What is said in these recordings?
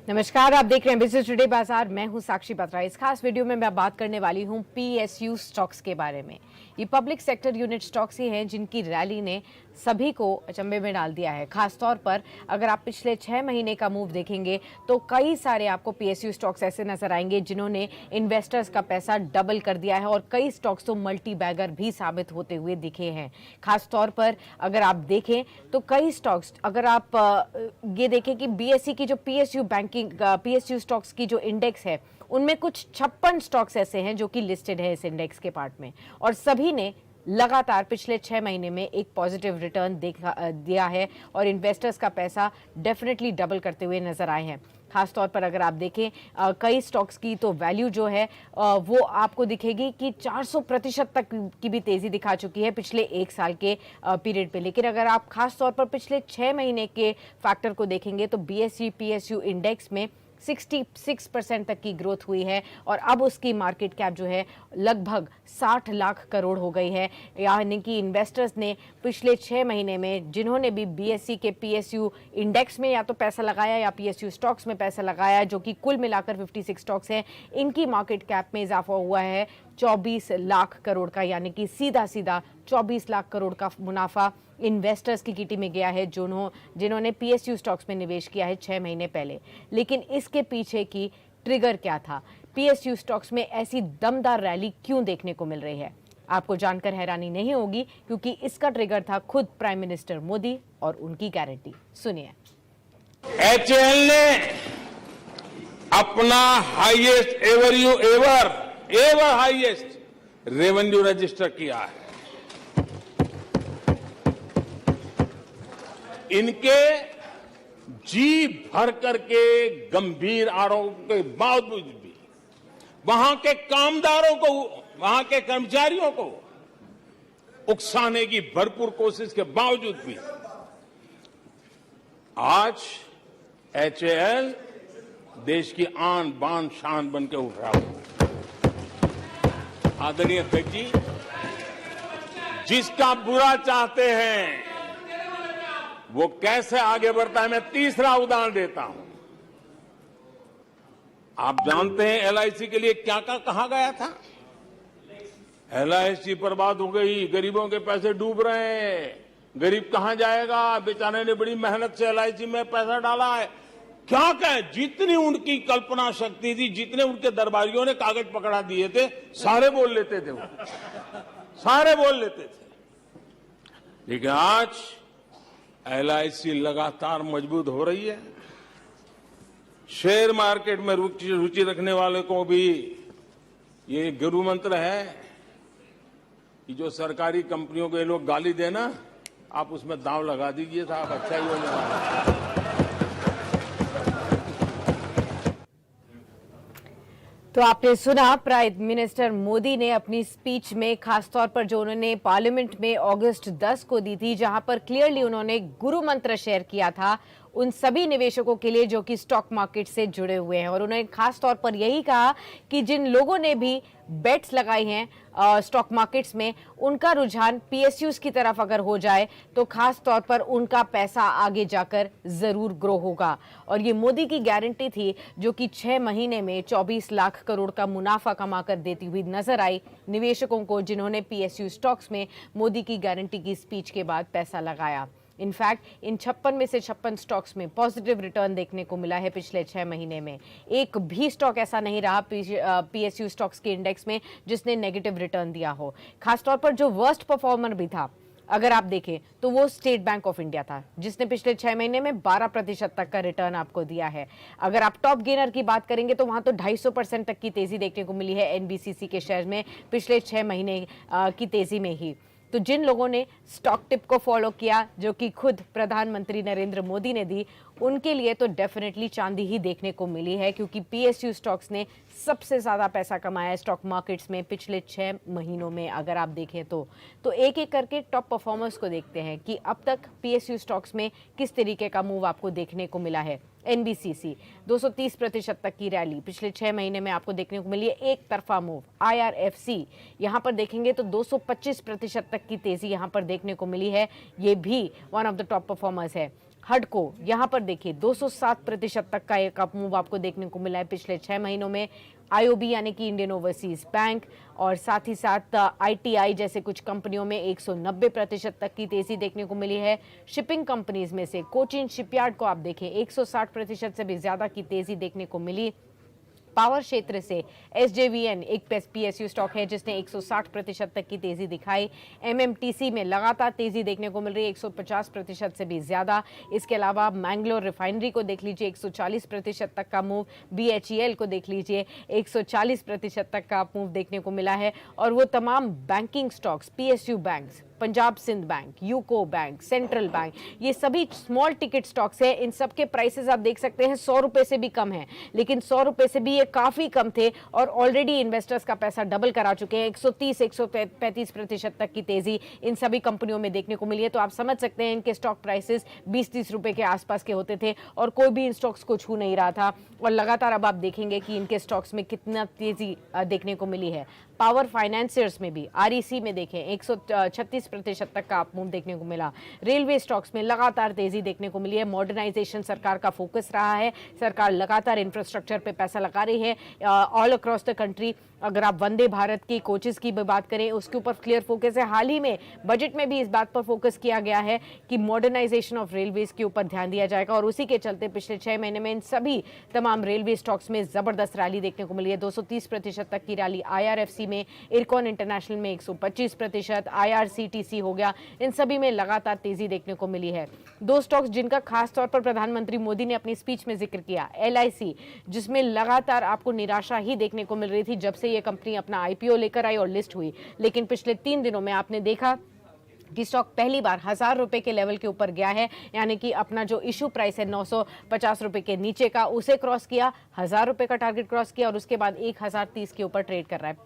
नमस्कार, आप देख रहे हैं बिजनेस टुडे बाजार। मैं हूं साक्षी बत्रा। इस खास वीडियो में मैं बात करने वाली हूं पीएसयू स्टॉक्स के बारे में। ये पब्लिक सेक्टर यूनिट स्टॉक्स ही हैं जिनकी रैली ने सभी को अचंभे में डाल दिया है। खासतौर पर अगर आप पिछले 6 महीने का मूव देखेंगे तो कई सारे आपको पीएसयू स्टॉक्स ऐसे नजर आएंगे जिन्होंने इन्वेस्टर्स का पैसा डबल कर दिया है और कई स्टॉक्स तो मल्टी बैगर भी साबित होते हुए दिखे हैं। खासतौर पर अगर आप देखें तो कई स्टॉक्स, अगर आप ये देखें कि बीएसई की जो पीएसयू स्टॉक्स की जो इंडेक्स है उनमें कुछ 56 स्टॉक्स ऐसे हैं जो कि लिस्टेड है इस इंडेक्स के पार्ट में, और सभी ने लगातार पिछले 6 महीने में एक पॉजिटिव रिटर्न दिया है और इन्वेस्टर्स का पैसा डेफिनेटली डबल करते हुए नजर आए हैं। खासतौर पर अगर आप देखें कई स्टॉक्स की तो वैल्यू जो है वो आपको दिखेगी कि 400% तक की भी तेजी दिखा चुकी है पिछले एक साल के पीरियड पे। लेकिन अगर आप खासतौर पर पिछले 6 महीने के फैक्टर को देखेंगे तो बीएसई पीएसयू इंडेक्स में 66% तक की ग्रोथ हुई है और अब उसकी मार्केट कैप जो है लगभग 60 लाख करोड़ हो गई है। यानी कि इन्वेस्टर्स ने पिछले 6 महीने में जिन्होंने भी बीएसई के पीएसयू इंडेक्स में या तो पैसा लगाया या पीएसयू स्टॉक्स में पैसा लगाया, जो कि कुल मिलाकर 56 स्टॉक्स हैं, इनकी मार्केट कैप में इजाफा हुआ है 24 लाख करोड़ का। यानी कि सीधा सीधा 24 लाख करोड़ का मुनाफा इन्वेस्टर्स की किटी में गया है जिन्होंने पीएसयू स्टॉक्स में निवेश किया है 6 महीने पहले। लेकिन इसके पीछे की ट्रिगर क्या था? पीएसयू स्टॉक्स में ऐसी दमदार रैली क्यों देखने को मिल रही है? आपको जानकर हैरानी नहीं होगी क्योंकि इसका ट्रिगर था खुद प्राइम मिनिस्टर मोदी और उनकी गारंटी। सुनिए। एचएएल ने अपना highest ever highest revenue register किया है। इनके जी भर करके गंभीर आरोप के बावजूद भी वहां के कामदारों को, वहां के कर्मचारियों को उकसाने की भरपूर कोशिश के बावजूद भी आज एचएएल देश की आन बान शान बन के उठ रहा है। आदरणीय अध्यक्ष जी, जिसका बुरा चाहते हैं वो कैसे आगे बढ़ता है, मैं तीसरा उदाहरण देता हूं। आप जानते हैं एलआईसी के लिए क्या क्या कहा गया था? एलआईसी बर्बाद हो गई, गरीबों के पैसे डूब रहे हैं, गरीब कहां जाएगा, बेचारे ने बड़ी मेहनत से एलआईसी में पैसा डाला है। क्या कहें, जितनी उनकी कल्पना शक्ति थी, जितने उनके दरबारियों ने कागज पकड़ा दिए थे, सारे बोल लेते थे, वो सारे बोल लेते थे। लेकिन आज एलआईसी लगातार मजबूत हो रही है। शेयर मार्केट में रुचि रखने वाले को भी ये गुरु मंत्र है कि जो सरकारी कंपनियों को ये लोग गाली देना, आप उसमें दांव लगा दीजिए साहब, अच्छा ही होने वाला है। तो आपने सुना प्राइम मिनिस्टर मोदी ने अपनी स्पीच में, खासतौर पर जो उन्होंने पार्लियामेंट में अगस्त 10 को दी थी, जहां पर क्लियरली उन्होंने गुरु मंत्र शेयर किया था उन सभी निवेशकों के लिए जो कि स्टॉक मार्केट से जुड़े हुए हैं। और उन्होंने खास तौर पर यही कहा कि जिन लोगों ने भी बेट्स लगाई हैं स्टॉक मार्केट्स में, उनका रुझान पीएसयूज की तरफ अगर हो जाए तो खास तौर पर उनका पैसा आगे जाकर जरूर ग्रो होगा। और ये मोदी की गारंटी थी जो कि 6 महीने में 24 लाख करोड़ का मुनाफा कमाकर देती हुई नजर आई निवेशकों को जिन्होंने पीएसयू स्टॉक्स में मोदी की गारंटी की स्पीच के बाद पैसा लगाया। इनफैक्ट इन 56 में से 56 स्टॉक्स में पॉजिटिव रिटर्न देखने को मिला है पिछले 6 महीने में। एक भी स्टॉक ऐसा नहीं रहा पीएसयू स्टॉक्स के इंडेक्स में जिसने नेगेटिव रिटर्न दिया हो। खासतौर पर जो वर्स्ट परफॉर्मर भी था अगर आप देखें तो वो स्टेट बैंक ऑफ इंडिया था, जिसने पिछले 6 महीने में 12% तक का रिटर्न आपको दिया है। अगर आप टॉप गेनर की बात करेंगे तो वहां तो 250% तक की तेजी देखने को मिली है एनबीसीसी के शेयर में पिछले 6 महीने की तेजी में ही। तो जिन लोगों ने स्टॉक टिप को फॉलो किया जो कि खुद प्रधानमंत्री नरेंद्र मोदी ने दी, उनके लिए तो डेफिनेटली चांदी ही देखने को मिली है, क्योंकि पीएसयू स्टॉक्स ने सबसे ज्यादा पैसा कमाया है स्टॉक मार्केट्स में पिछले 6 महीनों में। अगर आप देखें तो एक एक करके टॉप परफॉर्मर्स को देखते हैं कि अब तक पीएसयू स्टॉक्स में किस तरीके का मूव आपको देखने को मिला है। एनबीसीसी 230% तक की रैली पिछले 6 महीने में आपको देखने को मिली है। एक तरफा मूव आईआरएफसी यहाँ पर देखेंगे तो 225% तक की तेजी यहाँ पर देखने को मिली है, ये भी one of the top performers है। हडको यहाँ पर देखिए 207% तक का एक अप मूव आपको देखने को मिला है पिछले 6 महीनों में। आईओबी यानी कि इंडियन ओवरसीज बैंक और साथ ही साथ आईटीआई जैसे कुछ कंपनियों में 190% तक की तेजी देखने को मिली है। शिपिंग कंपनीज में से कोचिन शिपयार्ड को आप देखें 160% से भी ज्यादा की तेजी देखने को मिली। पावर क्षेत्र से एसजेवीएन एक पीएसयू स्टॉक है जिसने 160% तक की तेजी दिखाई। एमएमटीसी में लगातार तेजी देखने को मिल रही है 150% से भी ज्यादा। इसके अलावा मैंगलोर रिफाइनरी को देख लीजिए 140% तक का मूव। बीएचईएल को देख लीजिए 140% तक का मूव देखने को मिला है। और वो तमाम banking stocks PSU banks, Punjab Sindh bank, UCO bank, central bank, ये सभी स्मॉल टिकट स्टॉक्स है। इन सब के प्राइसेस आप देख सकते हैं 100 रुपए से भी कम है, लेकिन 100 रुपए से भी ये काफी कम थे और ऑलरेडी इन्वेस्टर्स का पैसा डबल करा चुके हैं। 130-135% तक की तेजी इन सभी कंपनियों में देखने को मिली है। तो आप समझ सकते हैं इनके स्टॉक प्राइसेस 20-30 रुपए के आसपास के होते थे और कोई भी इन स्टॉक्स को छू नहीं रहा था। और लगातार अब आप देखेंगे कि इनके स्टॉक्स में कितना तेजी देखने को मिली है। पावर फाइनेंसियर्स में भी आरईसी में देखें 136% तक का अप मूव देखने को मिला। रेलवे स्टॉक्स में लगातार तेजी देखने को मिली है। मॉडर्नाइजेशन सरकार का फोकस रहा है, सरकार लगातार इंफ्रास्ट्रक्चर पे पैसा लगा रही है ऑल अक्रॉस द कंट्री। अगर आप वंदे भारत की कोचेस की बात करें उसके ऊपर क्लियर फोकस है। हाल ही में बजट में भी इस बात पर फोकस किया गया है कि मॉडर्नाइजेशन ऑफ रेलवेज के ऊपर ध्यान दिया जाएगा और उसी के चलते पिछले 6 महीने में इन सभी तमाम रेलवे स्टॉक्स में जबरदस्त रैली देखने को मिली है। 230% तक की रैली आईआरएफसी में, इरकॉन इंटरनेशनल में 125%, आईआरसीटीसी हो गया, इन सभी में लगातार तेजी देखने को मिली है। दो स्टॉक्स जिनका खास तौर पर प्रधानमंत्री मोदी ने अपनी स्पीच में जिक्र किया, एलआईसी जिसमें लगातार आपको निराशा ही देखने को मिल रही थी जब से ये कंपनी अपना आईपीओ लेकर आई और लिस्ट हुई, लेकिन पिछले 3 दिनों में आपने देखा कि स्टॉक पहली बार 1000 रुपए के लेवल के ऊपर गया है, यानी कि अपना जो इशू प्राइस है 950 रुपए के नीचे का उसे क्रॉस किया, 1000 रुपए का टारगेट क्रॉस किया और उसके बाद 1030 के ऊपर ट्रेड कर रहा है।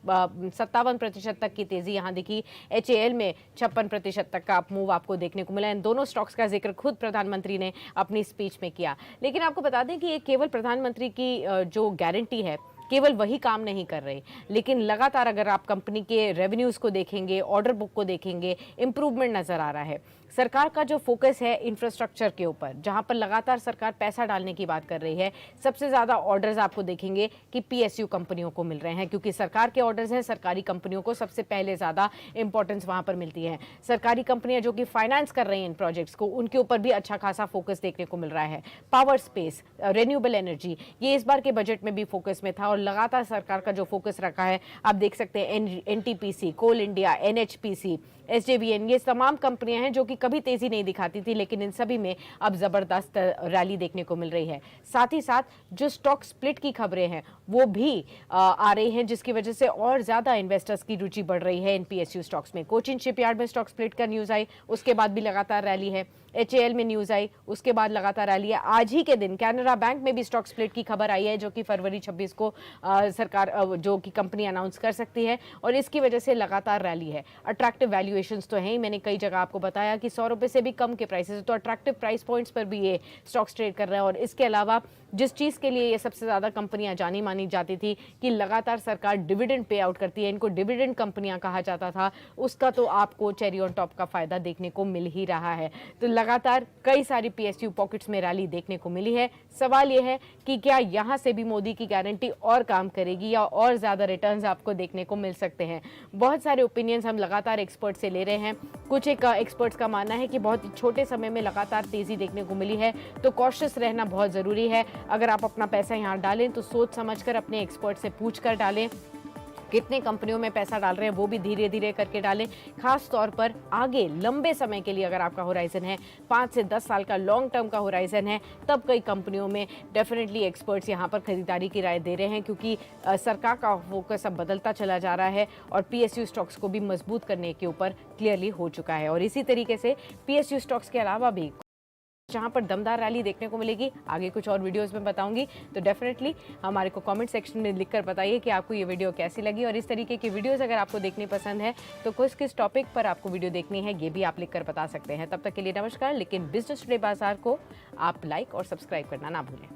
57% तक की तेजी यहां दिखी। एचएएल में 56% तक का मूव आपको देखने को मिला। इन दोनों स्टॉक्स का जिक्र खुद प्रधानमंत्री ने अपनी स्पीच में किया। लेकिन आपको बता दें कि ये केवल प्रधानमंत्री की जो गारंटी है केवल वही काम नहीं कर रही, लेकिन लगातार अगर आप कंपनी के रेवेन्यूज को देखेंगे, ऑर्डर बुक को देखेंगे, इंप्रूवमेंट नजर आ रहा है। सरकार का जो फोकस है इंफ्रास्ट्रक्चर के ऊपर, जहां पर लगातार सरकार पैसा डालने की बात कर रही है, सबसे ज्यादा ऑर्डर्स आपको देखेंगे कि पीएसयू कंपनियों को मिल रहे हैं, क्योंकि सरकार के ऑर्डर्स हैं, सरकारी कंपनियों को सबसे पहले ज्यादा इंपॉर्टेंस वहां पर मिलती है। सरकारी कंपनियां जो कि फाइनेंस कर रही हैं इन प्रोजेक्ट्स को, उनके ऊपर भी अच्छा खासा फोकस देखने को मिल रहा है। पावर स्पेस, रिन्यूएबल एनर्जी, ये इस बार के बजट में भी फोकस में था और लगातार सरकार का जो फोकस रखा है आप देख सकते हैं। एनटीपीसी, कोल इंडिया, एनएचपीसी, एसजेवीएन, ये तमाम कंपनियां हैं जो कि कभी तेजी नहीं दिखाती थी, लेकिन इन सभी में अब जबरदस्त रैली देखने को मिल रही है। साथ ही साथ जो स्टॉक स्प्लिट की खबरें हैं वो भी आ रही हैं, जिसकी वजह से और ज्यादा इन्वेस्टर्स की रुचि बढ़ रही है इन पीएसयू स्टॉक्स में। कोचिन शिपयार्ड में स्टॉक स्प्लिट का न्यूज आई, उसके बाद भी लगातार रैली है। एचएएल में न्यूज आई, उसके बाद लगातार रैली है। आज ही के दिन कैनरा बैंक में भी स्टॉक स्प्लिट की खबर आई है, जो कि फरवरी 26 को सरकार जो कि कंपनी अनाउंस कर सकती है और इसकी वजह से लगातार रैली है। अट्रैक्टिव वैल्यूएशंस तो हैं ही, मैंने कई जगह आपको बताया कि 100 रुपए से भी कम के प्राइसेस, तो अट्रैक्टिव प्राइस पॉइंट्स पर भी ये स्टॉक्स ट्रेड कर रहे हैं। और इसके अलावा जिस चीज़ के लिए ये सबसे ज़्यादा कंपनियां जानी मानी जाती थी कि लगातार सरकार डिविडेंड पे आउट करती है, इनको डिविडेंड कंपनियां कहा जाता था, उसका तो आपको चेरी ऑन टॉप का फायदा देखने को मिल ही रहा है। तो लगातार कई सारी पीएसयू पॉकेट्स में रैली देखने को मिली है। सवाल यह है कि क्या यहां से भी मोदी की गारंटी और काम करेगी या और ज्यादा रिटर्न्स आपको देखने को मिल सकते हैं। बहुत सारे ओपिनियंस हम लगातार एक्सपर्ट से ले रहे हैं। कुछ एक एक्सपर्ट्स का मानना है कि बहुत छोटे समय में लगातार तेजी देखने को मिली है, तो कॉशियस रहना बहुत जरूरी है। अगर आप अपना पैसा यहाँ डालें तो सोच समझकर अपने एक्सपर्ट से पूछ कर डालें। कितने कंपनियों में पैसा डाल रहे हैं वो भी धीरे धीरे करके डालें। खास तौर पर आगे लंबे समय के लिए अगर आपका होराइजन है 5 से 10 साल का लॉन्ग टर्म का होराइजन है, तब कई कंपनियों में डेफिनेटली एक्सपर्ट्स यहाँ पर खरीदारी की राय दे रहे हैं, क्योंकि सरकार का फोकस अब बदलता चला जा रहा है और पीएसयू स्टॉक्स को भी मजबूत करने के ऊपर क्लियरली हो चुका है। और इसी तरीके से पीएसयू स्टॉक्स के अलावा भी जहां पर दमदार रैली देखने को मिलेगी, आगे कुछ और वीडियोस में बताऊंगी, तो डेफिनेटली हमारे को कमेंट सेक्शन में लिखकर बताइए कि आपको ये वीडियो कैसी लगी। और इस तरीके की वीडियोस अगर आपको देखनी पसंद है तो किस टॉपिक पर आपको वीडियो देखनी है ये भी आप लिखकर बता सकते हैं। तब तक के लिए नमस्कार, लेकिन बिजनेस टुडे बाजार को आप लाइक और सब्सक्राइब करना ना भूलें।